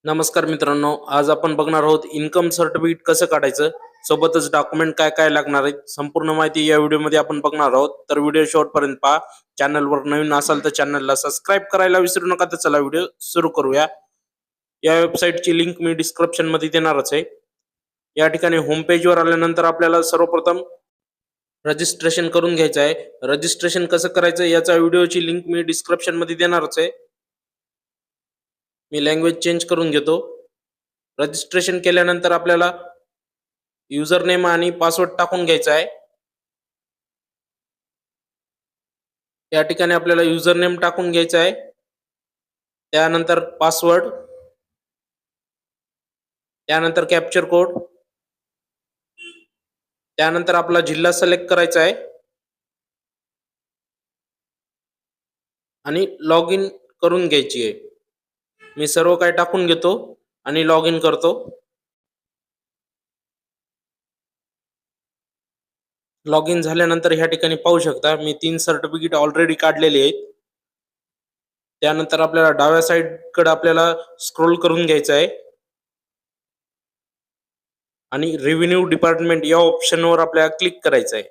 नमस्कार मित्रांनो, आज आपण बघणार आहोत इन्कम सर्टिफिकेट कसं काढायचं, सोबतच डॉक्युमेंट काय काय लागणार आहेत. संपूर्ण माहिती या व्हिडिओमध्ये आपण बघणार आहोत. तर व्हिडिओ शेवटपर्यंत पहा. चॅनलवर नवीन असाल तर चॅनलला सबस्क्राईब करायला विसरू नका. तर चला व्हिडिओ सुरू करूया. या वेबसाईटची लिंक मी डिस्क्रिप्शन मध्ये देणारच आहे. या ठिकाणी होम पेजवर आल्यानंतर आपल्याला सर्वप्रथम रजिस्ट्रेशन करून घ्यायचं आहे. रजिस्ट्रेशन कसं करायचं याचा व्हिडिओची लिंक मी डिस्क्रिप्शन मध्ये देणारच आहे. मी लँग्वेज चेंज करून घेतो. रजिस्ट्रेशन केल्यानंतर आपल्याला युजर नेम आणि पासवर्ड टाकून घ्यायचा आहे. या ठिकाणी आपल्याला युजर नेम टाकून घ्यायचा आहे, त्यानंतर पासवर्ड, त्यानंतर कॅप्चर कोड, त्यानंतर आपला जिल्हा सिलेक्ट करायचा आहे आणि लॉग इन करून घ्यायची आहे. मी सर्व काही टाकून घेतो आणि लॉग इन करतो. लॉग इन झाल्यानंतर ह्या ठिकाणी पाहू शकता मी 3 सर्टिफिकेट ऑलरेडी काढलेले आहेत. त्यानंतर आपल्याला डाव्या साईडकडे आपल्याला स्क्रोल करून घ्यायचं आहे आणि रेव्हेन्यू डिपार्टमेंट या ऑप्शनवर आपल्याला क्लिक करायचं आहे.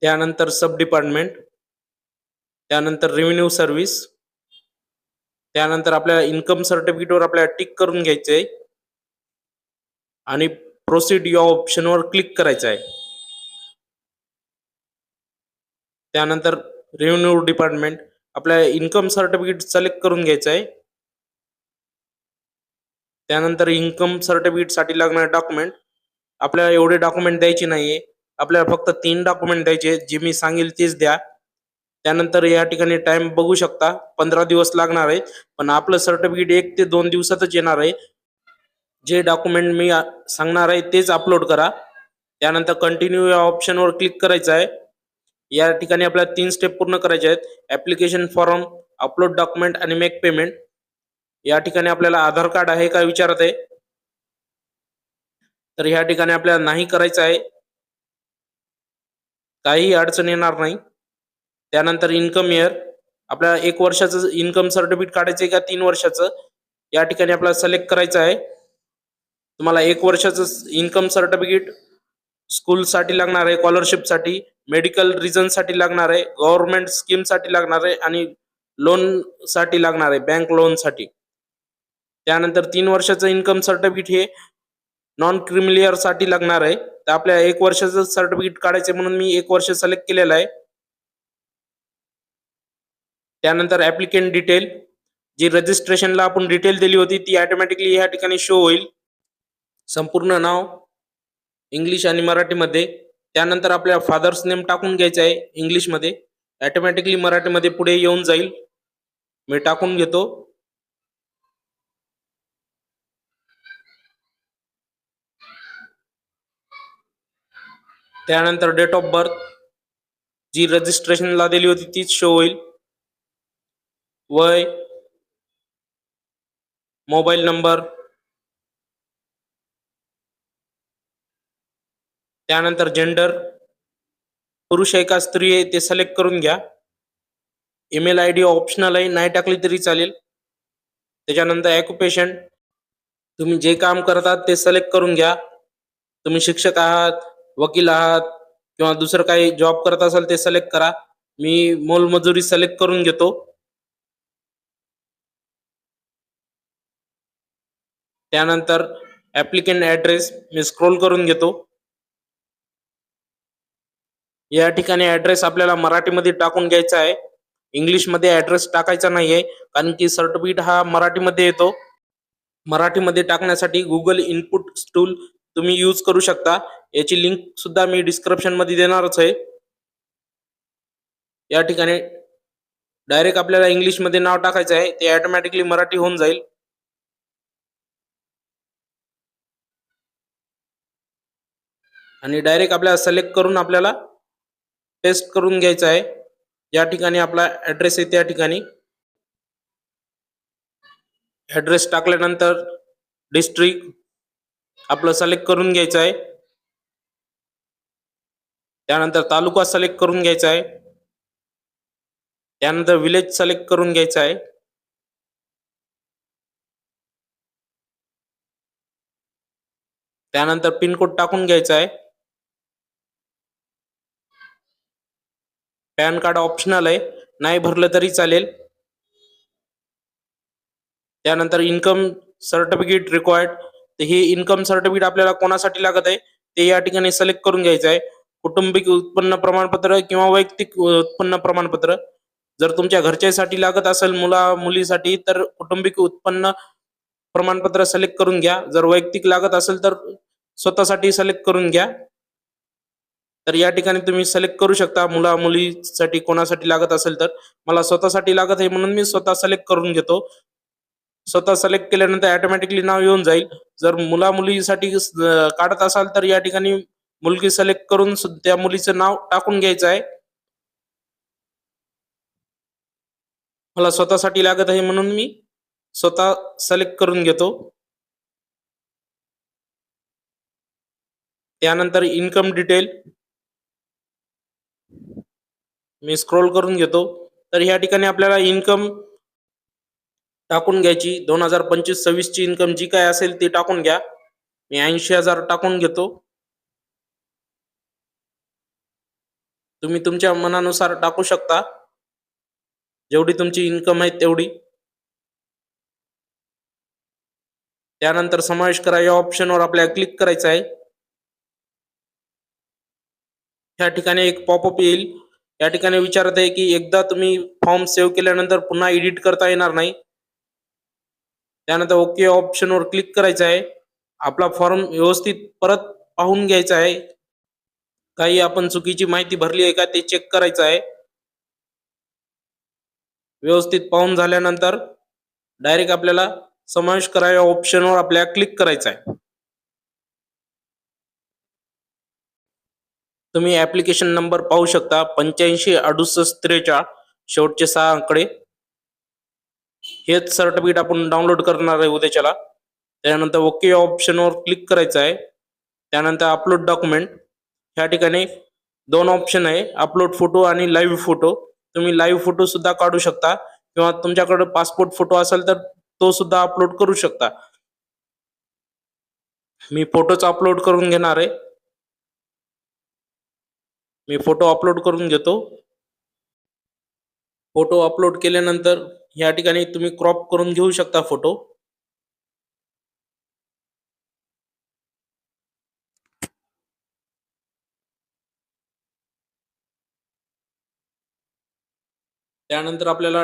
त्यानंतर सब डिपार्टमेंट, त्यानंतर रेव्हेन्यू सर्व्हिस, त्यानंतर आपल्याला इन्कम सर्टिफिकेटवर आपल्याला टिक करून घ्यायचं आहे आणि प्रोसीड या ऑप्शनवर क्लिक करायचं आहे. त्यानंतर रेव्हेन्यू डिपार्टमेंट आपल्याला इन्कम सर्टिफिकेट सिलेक्ट करून घ्यायचं आहे. त्यानंतर इन्कम सर्टिफिकेटसाठी लागणारे डॉक्युमेंट, आपल्याला एवढे डॉक्युमेंट द्यायचे नाहीये. आपल्याला फक्त 3 डॉक्युमेंट द्यायचे, जे मी सांगेल तेच द्या. त्यानंतर या ठिकाणी टाइम बघू शकता, 15 दिवस लागणार आहे. पण आपलं सर्टिफिकेट 1 ते 2 दिवसातच येणार आहे. जे डॉक्युमेंट मी सांगणार आहे तेच अपलोड करा. त्यानंतर कंटिन्यू या ऑप्शनवर क्लिक करायचं आहे. या ठिकाणी आपल्याला 3 स्टेप पूर्ण करायचे आहेत. ऍप्लिकेशन फॉर्म, अपलोड डॉक्युमेंट आणि मेक पेमेंट. या ठिकाणी आपल्याला आधार कार्ड आहे का विचारत आहे, तर या ठिकाणी आपल्याला नाही करायचं आहे. काही अडचण येणार नाही. त्यानंतर इन्कम इयर, आपल्याला 1 वर्षाचं इन्कम सर्टिफिकेट काढायचं आहे का 3 वर्षाचं, या ठिकाणी आपल्याला सिलेक्ट करायचं आहे. तुम्हाला 1 वर्षाचं इन्कम सर्टिफिकेट स्कूलसाठी लागणार आहे, स्कॉलरशिपसाठी, मेडिकल रिझनसाठी लागणार आहे, गव्हर्नमेंट स्कीमसाठी लागणार आहे आणि लोनसाठी लागणार आहे, बँक लोनसाठी. त्यानंतर 3 वर्षाचं इन्कम सर्टिफिकेट हे नॉन क्रिमिलियर साठी लागणार आहे. तर आपल्याला 1 वर्षाचं सर्टिफिकेट काढायचं म्हणून मी 1 वर्ष सिलेक्ट केलेलं आहे. त्यानंतर ऍप्लिकंट डिटेल, जी रजिस्ट्रेशनला आपण डिटेल दिली होती ती ऑटोमॅटिकली या ठिकाणी शो होईल. संपूर्ण नाव इंग्लिश आणि मराठीमध्ये. त्यानंतर आपल्या फादर्स नेम टाकून घ्यायचं आहे इंग्लिशमध्ये, ऑटोमॅटिकली मराठीमध्ये पुढे येऊन जाईल. मी टाकून घेतो. त्यानंतर डेट ऑफ बर्थ, जी रजिस्ट्रेशनला दिली होती तीच शो होईल. वय, मोबाईल नंबर, त्यानंतर जेंडर, पुरुष आहे का स्त्री आहे ते सिलेक्ट करून घ्या. ईमेल आयडी ऑप्शनल आहे, नाही टाकली तरी चालेल. त्याच्यानंतर ऑक्युपेशन, तुम्ही जे काम करतात ते सिलेक्ट करून घ्या. तुम्ही शिक्षक आहात, वकील आहात किंवा दुसरं काही जॉब करत असाल ते सिलेक्ट करा. मी मोलमजुरी सिलेक्ट करून घेतो. त्यानंतर ऍप्लिकंट ऍड्रेस मी स्क्रोल करून घेतो. या ठिकाणी ऍड्रेस आपल्याला मराठीमध्ये टाकून घ्यायचा आहे, इंग्लिशमध्ये ऍड्रेस टाकायचा नाहीये, कारण की सर्टिफिकेट हा मराठीमध्ये येतो. मराठीमध्ये टाकण्यासाठी गुगल इनपुट टूल तुम्ही यूज करू शकता. याची लिंक सुद्धा मी डिस्क्रिप्शन मध्ये देणारच आहे. या ठिकाणी डायरेक्ट आपल्याला इंग्लिशमध्ये नाव टाकायचं आहे, ते ऑटोमॅटिकली मराठी होऊन जाईल. आणि डायरेक्ट आपल्याला सिलेक्ट करून आपल्याला पेस्ट करून घ्यायचं आहे. या ठिकाणी आपला ऍड्रेस आहे, त्या ठिकाणी ऍड्रेस टाकल्यानंतर डिस्ट्रिक्ट आपलं सिलेक्ट करून घ्यायचं आहे. त्यानंतर तालुका सिलेक्ट करून घ्यायचा आहे. त्यानंतर विलेज सिलेक्ट करून घ्यायचं आहे. त्यानंतर पिनकोड टाकून घ्यायचा आहे. पॅन कार्ड ऑप्शनल आहे, नाही भरलं तरी चालेल. त्यानंतर इन्कम सर्टिफिकेट रिक्वायर्ड, तर हे इन्कम सर्टिफिकेट आपल्याला कोणासाठी लागत आहे ते या ठिकाणी सिलेक्ट करून घ्यायचं आहे. कौटुंबिक उत्पन्न प्रमाणपत्र किंवा वैयक्तिक उत्पन्न प्रमाणपत्र. जर तुमच्या घरच्यासाठी लागत असेल मुला मुलीसाठी तर कौटुंबिक उत्पन्न प्रमाणपत्र सिलेक्ट करून घ्या. जर वैयक्तिक लागत असेल तर स्वतःसाठी सिलेक्ट करून घ्या. तर या ठिकाणी तुम्ही सिलेक्ट करू शकता मुला मुलीसाठी कोणासाठी लागत असेल तर. मला स्वतःसाठी लागत आहे म्हणून मी स्वतः सिलेक्ट करून घेतो. स्वतः सिलेक्ट केल्यानंतर ऑटोमॅटिकली नाव येऊन जाईल. जर मुला मुलीसाठी काढत असाल तर या ठिकाणी मुलगी सिलेक्ट करून त्या मुलीचं नाव टाकून घ्यायचं आहे. मला स्वतःसाठी लागत आहे म्हणून मी स्वतः सिलेक्ट करून घेतो. त्यानंतर इन्कम डिटेल मी स्क्रोल करून घेतो. तर या ठिकाणी आपल्याला इन्कम टाकून घ्यायची. 2025-26 ची इन्कम जी काय असेल ती टाकून घ्या. मी 80,000 टाकून घेतो. तुम्ही तुमच्या मनानुसार टाकू शकता, जेवढी तुमची इन्कम आहे तेवढी. त्यानंतर समावेश करा या ऑप्शनवर आपल्याला क्लिक करायचं आहे. या ठिकाणी एक पॉपअप येईल. या ठिकाणी विचारत आहे की एकदा तुम्ही फॉर्म सेव्ह केल्यानंतर पुन्हा एडिट करता येणार नाही. त्यानंतर ओके ऑप्शनवर क्लिक करायचं आहे. आपला फॉर्म व्यवस्थित परत पाहून घ्यायचा आहे. काही आपण चुकीची माहिती भरली आहे का ते चेक करायचं आहे. व्यवस्थित पाहून झाल्यानंतर डायरेक्ट आपल्याला समावेश करा या ऑप्शनवर आपल्याला क्लिक करायचं आहे. तुम्ही ऍप्लिकेशन नंबर पाहू शकता 856863 शेवटचे 6 आकडे. हेच सर्टिफिकेट आपण डाउनलोड करणार आहे उद्याच्याला. त्यानंतर ओके ऑप्शनवर क्लिक करायचं आहे. त्यानंतर अपलोड डॉक्युमेंट. ह्या ठिकाणी 2 ऑप्शन आहे, अपलोड फोटो आणि लाईव्ह फोटो. तुम्ही लाईव्ह फोटो सुद्धा काढू शकता किंवा तुमच्याकडे पासपोर्ट फोटो असेल तर तो सुद्धा अपलोड करू शकता. मी फोटोच अपलोड करून घेणार आहे. मी फोटो अपलोड करून घेतो. फोटो अपलोड केल्यानंतर या ठिकाणी तुम्ही क्रॉप करून घेऊ शकता फोटो. त्यानंतर आपल्याला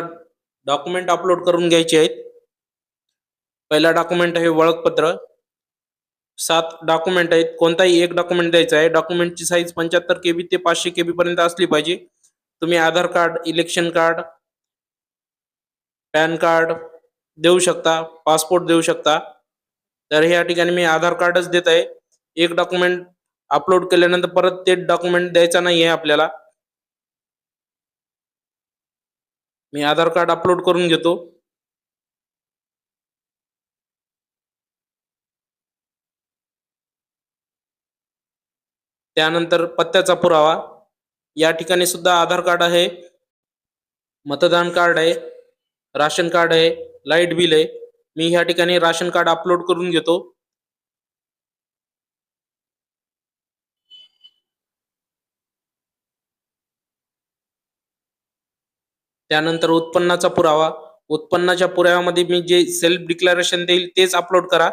डॉक्युमेंट अपलोड करून घ्यायचे आहेत. पहिला डॉक्युमेंट आहे ओळखपत्र. 7 डॉक्युमेंट आहेत, कोणताही एक डॉक्युमेंट द्यायचा आहे. डॉक्युमेंटची साईज 75 KB ते 500 KB पर्यंत असली पाहिजे. तुम्ही Aadhaar card, election card, PAN card देऊ शकता, पासपोर्ट देऊ शकता. तर या ठिकाणी मी आधार कार्डच देत आहे. एक डॉक्युमेंट अपलोड केल्यानंतर परत ते डॉक्युमेंट द्यायचा नाही आहे आपल्याला. मी आधार कार्ड अपलोड करून घेतो. त्यानंतर पत्त्याचा पुरावा. या ठिकाणी सुद्धा आधार कार्ड आहे, मतदान कार्ड आहे, राशन कार्ड आहे, लाईट बिल आहे. मी ह्या ठिकाणी राशन कार्ड अपलोड करून घेतो. त्यानंतर उत्पन्नाचा पुरावा. उत्पन्नाच्या पुराव्यामध्ये मी जे सेल्फ डिक्लेरेशन देईल तेच अपलोड करा.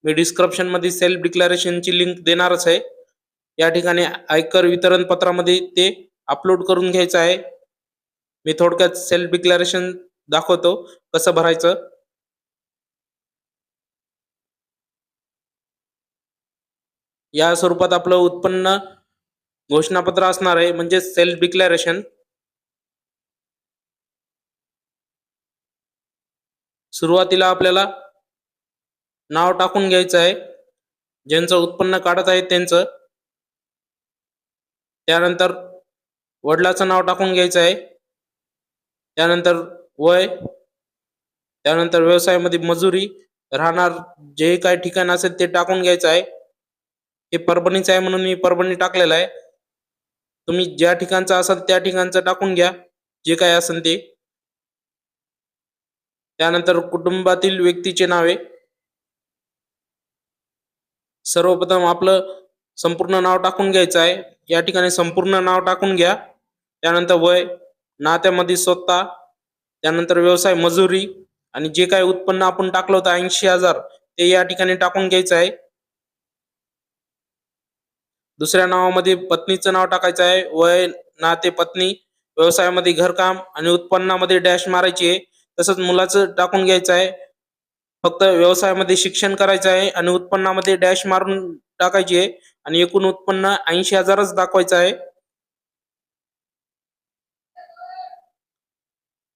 मी डिस्क्रिप्शन मध्ये सेल्फ डिक्लेरेशनची लिंक देणारच आहे. या ठिकाणी आयकर वितरण पत्रामध्ये ते अपलोड करून घ्यायचं आहे. मी थोडक्यात सेल्फ डिक्लेरेशन दाखवतो कसं भरायचं. या स्वरूपात आपलं उत्पन्न घोषणापत्र असणार आहे, म्हणजे सेल्फ डिक्लेरेशन. सुरुवातीला आपल्याला नाव टाकून घ्यायचं आहे, ज्यांचं उत्पन्न काढत आहे त्यांचं. त्यानंतर वडिलाचं नाव टाकून घ्यायचं आहे. त्यानंतर वय. त्यानंतर व्यवसायामध्ये मजुरी, राहणार जे काही ठिकाण असेल ते टाकून घ्यायचं आहे. हे परभणीचं आहे म्हणून मी परभणी टाकलेलं आहे. तुम्ही ज्या ठिकाणचं असाल त्या ठिकाणचं टाकून घ्या. जे काय असेल ते. त्यानंतर कुटुंबातील व्यक्तीचे नावे. सर्वप्रथम आपलं संपूर्ण नाव टाकून घ्यायचं आहे. या ठिकाणी संपूर्ण नाव टाकून घ्या. त्यानंतर वय, नात्यामध्ये स्वतः, त्यानंतर व्यवसाय मजुरी आणि जे काही उत्पन्न आपण टाकलं होतं 80,000 ते या ठिकाणी टाकून घ्यायचं आहे. दुसऱ्या नावामध्ये पत्नीचं नाव टाकायचं आहे. वय, नाते, पत्नी, व्यवसायामध्ये घरकाम आणि उत्पन्नामध्ये डॅश मारायची आहे. तसंच मुलाचं टाकून घ्यायचं आहे. फक्त व्यवसायामध्ये शिक्षण करायचं आहे आणि उत्पन्नामध्ये डॅश मारून टाकायची आहे आणि एकूण उत्पन्न 80,000च दाखवायचं आहे.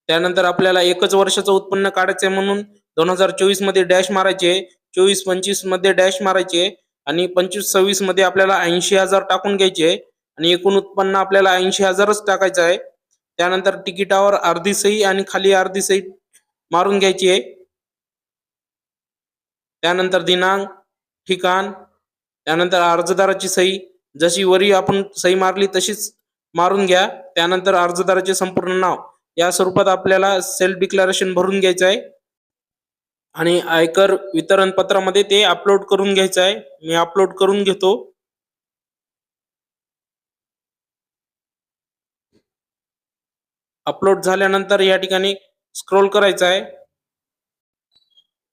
त्यानंतर आपल्याला एकच वर्षाचं उत्पन्न काढायचं आहे म्हणून 2024 मध्ये डॅश मारायचे, 24-25 मध्ये डॅश मारायचे आणि 25-26 मध्ये आपल्याला 80,000 टाकून घ्यायचे आणि एकूण उत्पन्न आपल्याला 80,000च टाकायचं आहे. त्यानंतर तिकिटावर अर्धी सही आणि खाली अर्धी सही मारून घ्यायची आहे. त्यानंतर दिनांक, ठिकाण, त्यानंतर अर्जदाराची सही, जशी वरी आपण सही मारली तशीच मारून घ्या. त्यानंतर अर्जदाराचे संपूर्ण नाव या स्वरूपात आपल्याला सेल्फ डिक्लेरेशन भरून घ्यायचं आहे आणि आयकर वितरण पत्रामध्ये ते अपलोड करून घ्यायचं आहे. मी अपलोड करून घेतो. अपलोड झाल्यानंतर या ठिकाणी स्क्रोल करायचं आहे.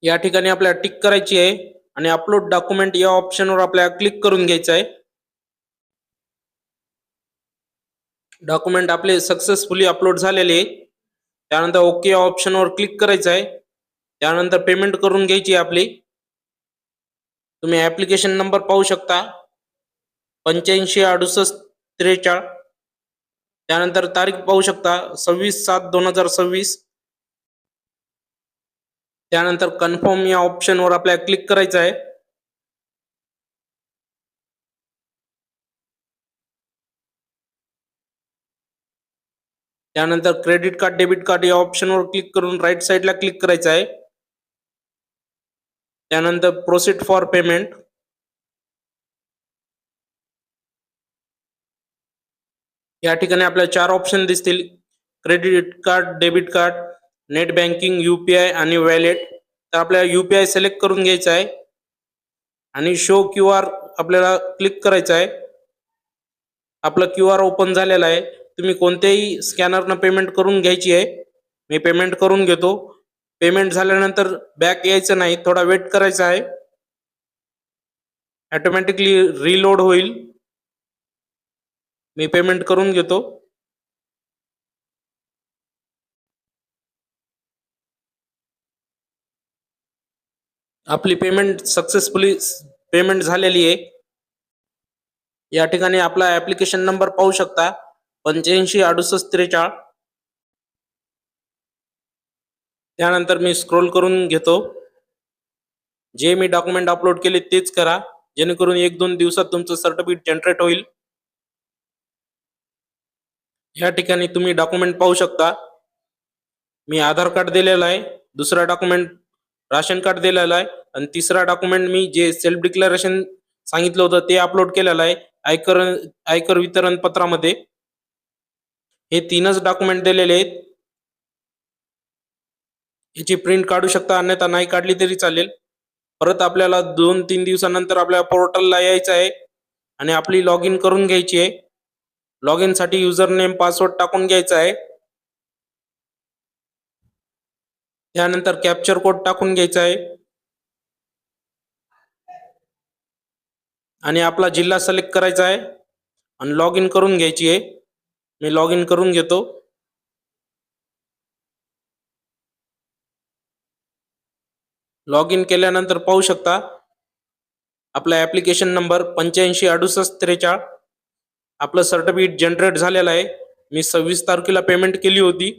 या ठिकाणी आपल्याला टिक करायची आहे आणि अपलोड डॉक्युमेंट या ऑप्शनवर आपल्याला क्लिक करून घ्यायचं आहे. डॉक्युमेंट आपले सक्सेसफुली अपलोड झालेले आहे. त्यानंतर ओके या ऑप्शनवर क्लिक करायचं आहे. त्यानंतर पेमेंट करून घ्यायची आहे आपली. तुम्ही ऍप्लिकेशन नंबर पाहू शकता 856863. त्यानंतर तारीख पाहू शकता 26/7/2026. त्यानंतर कन्फर्म या ऑप्शनवर आपल्याला क्लिक करायचं आहे. त्यानंतर क्रेडिट कार्ड, डेबिट कार्ड या ऑप्शनवर क्लिक करून राईट साईडला क्लिक करायचं आहे. त्यानंतर प्रोसीड फॉर पेमेंट. या ठिकाणी आपल्याला 4 ऑप्शन दिसतील: credit card, debit card, net banking, UPI आणि वॅलेट. तर आपल्याला UPI सिलेक्ट करून घ्यायचं आहे आणि शो QR आपल्याला क्लिक करायचं आहे. आपलं QR ओपन झालेलं आहे. तुम्ही कोणत्याही स्कॅनरनं पेमेंट करून घ्यायची आहे. मी पेमेंट करून घेतो. पेमेंट झाल्यानंतर बॅक यायचं नाही, थोडा वेट करायचा आहे. ऑटोमॅटिकली रिलोड होईल. मी पेमेंट करून घेतो. आपली पेमेंट सक्सेसफुली पेमेंट झालेली आहे. या ठिकाणी आपला ऍप्लिकेशन नंबर पाहू शकता 856863. त्यानंतर मी स्क्रोल करून घेतो. जे मी डॉक्युमेंट अपलोड केले तेच करा, जेणेकरून 1-2 दिवसात तुमचं सर्टिफिकेट जनरेट होईल. या ठिकाणी तुम्ही डॉक्युमेंट पाहू शकता. मी आधार कार्ड दिलेलं आहे, दुसरा डॉक्युमेंट राशन कार्ड दिलेलं आहे आणि तिसरा डॉक्युमेंट मी जे सेल्फ डिक्लेरेशन सांगितलं होतं ते अपलोड केलेलं आहे आयकर वितरण पत्रामध्ये. हे 3च डॉक्युमेंट दिलेले आहेत. याची प्रिंट काढू शकता, अन्यथा नाही काढली तरी चालेल. परत आपल्याला 2-3 दिवसानंतर आपल्या पोर्टलला यायचं आहे आणि आपली लॉग इन करून घ्यायची आहे. लॉग इन साठी युजर नेम, पासवर्ड टाकून घ्यायचा आहे. त्यानंतर कॅप्चर कोड टाकून घ्यायचा आहे आणि आपला जिल्हा सिलेक्ट करायचा आहे आणि लॉग इन करून घ्यायची आहे. मी लॉग इन करून घेतो. लॉग इन केल्यानंतर पाहू शकता आपला ऍप्लिकेशन नंबर 856863. आपलं सर्टिफिकेट जनरेट झालेलं आहे. मी 26 तारखेला पेमेंट केली होती.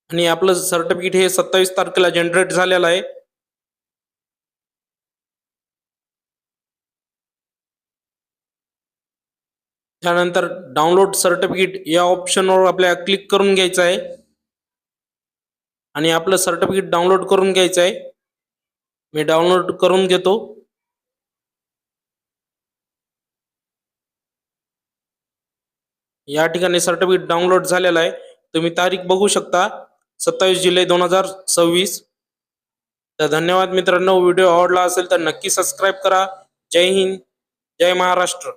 आणि आपलं सर्टिफिकेट हे 27 तारखेला जनरेट झालेलं आहे. त्यानंतर डाउनलोड सर्टिफिकेट या ऑप्शनवर आपल्याला क्लिक करून घ्यायचं आहे आणि आपलं सर्टिफिकेट डाउनलोड करून घ्यायचं आहे. मी डाउनलोड करून घेतो. या ठिकाणी सर्टिफिकेट डाउनलोड झालेलं आहे. तुम्ही तारीख बघू शकता 27 जुलै 2026. तर धन्यवाद मित्रांनो. व्हिडिओ आवडला असेल तर नक्की सबस्क्राईब करा. जय हिंद, जय महाराष्ट्र.